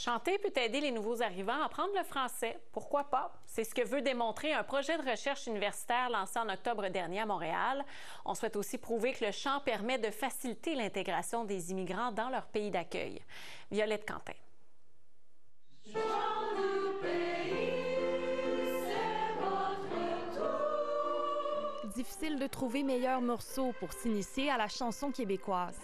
Chanter peut aider les nouveaux arrivants à apprendre le français. Pourquoi pas? C'est ce que veut démontrer un projet de recherche universitaire lancé en octobre dernier à Montréal. On souhaite aussi prouver que le chant permet de faciliter l'intégration des immigrants dans leur pays d'accueil. Violette Quentin. Difficile de trouver meilleur morceau pour s'initier à la chanson québécoise.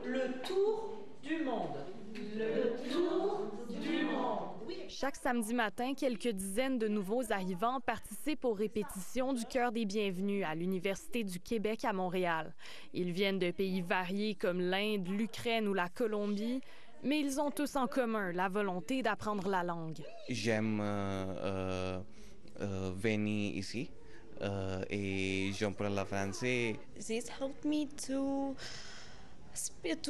Le tour du monde. Le tour du monde. Chaque samedi matin, quelques dizaines de nouveaux arrivants participent aux répétitions du Chœur des Bienvenus à l'Université du Québec à Montréal. Ils viennent de pays variés comme l'Inde, l'Ukraine ou la Colombie, mais ils ont tous en commun la volonté d'apprendre la langue. J'aime venir ici et j'apprends le français. This helped me to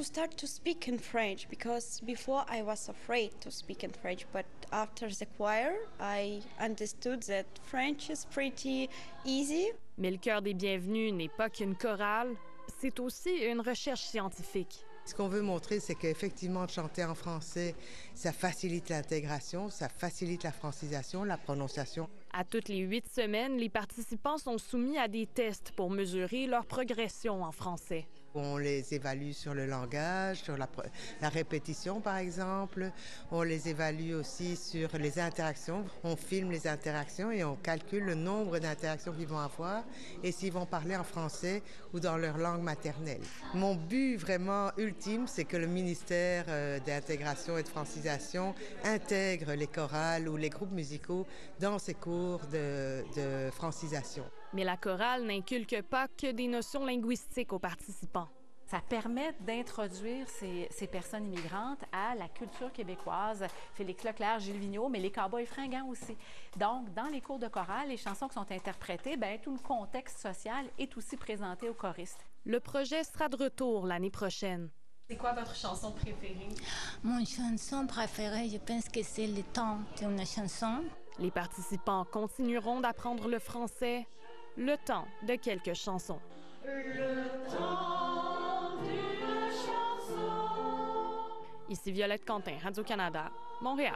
start to speak in French, because before I was afraid to speak in French, but after the choir I understood that French is pretty easy. Mais le Chœur des Bienvenus n'est pas qu'une chorale, c'est aussi une recherche scientifique. Ce qu'on veut montrer, c'est qu'effectivement, chanter en français, ça facilite l'intégration, ça facilite la francisation, la prononciation. À toutes les 8 semaines, les participants sont soumis à des tests pour mesurer leur progression en français. On les évalue sur le langage, sur la répétition, par exemple. On les évalue aussi sur les interactions. On filme les interactions et on calcule le nombre d'interactions qu'ils vont avoir et s'ils vont parler en français ou dans leur langue maternelle. Mon but vraiment ultime, c'est que le ministère d'intégration et de francisation intègre les chorales ou les groupes musicaux dans ses cours de francisation. Mais la chorale n'inculque pas que des notions linguistiques aux participants. Ça permet d'introduire ces personnes immigrantes à la culture québécoise. Félix Leclerc, Gilles Vigneault, mais les Cowboys fringants aussi. Donc, dans les cours de chorale, les chansons qui sont interprétées, tout le contexte social est aussi présenté aux choristes. Le projet sera de retour l'année prochaine. C'est quoi votre chanson préférée? Mon chanson préférée, je pense que c'est Le temps d'une chanson. Les participants continueront d'apprendre le français le temps de quelques chansons. Le temps d'une chanson. Ici Violette Quentin, Radio-Canada, Montréal.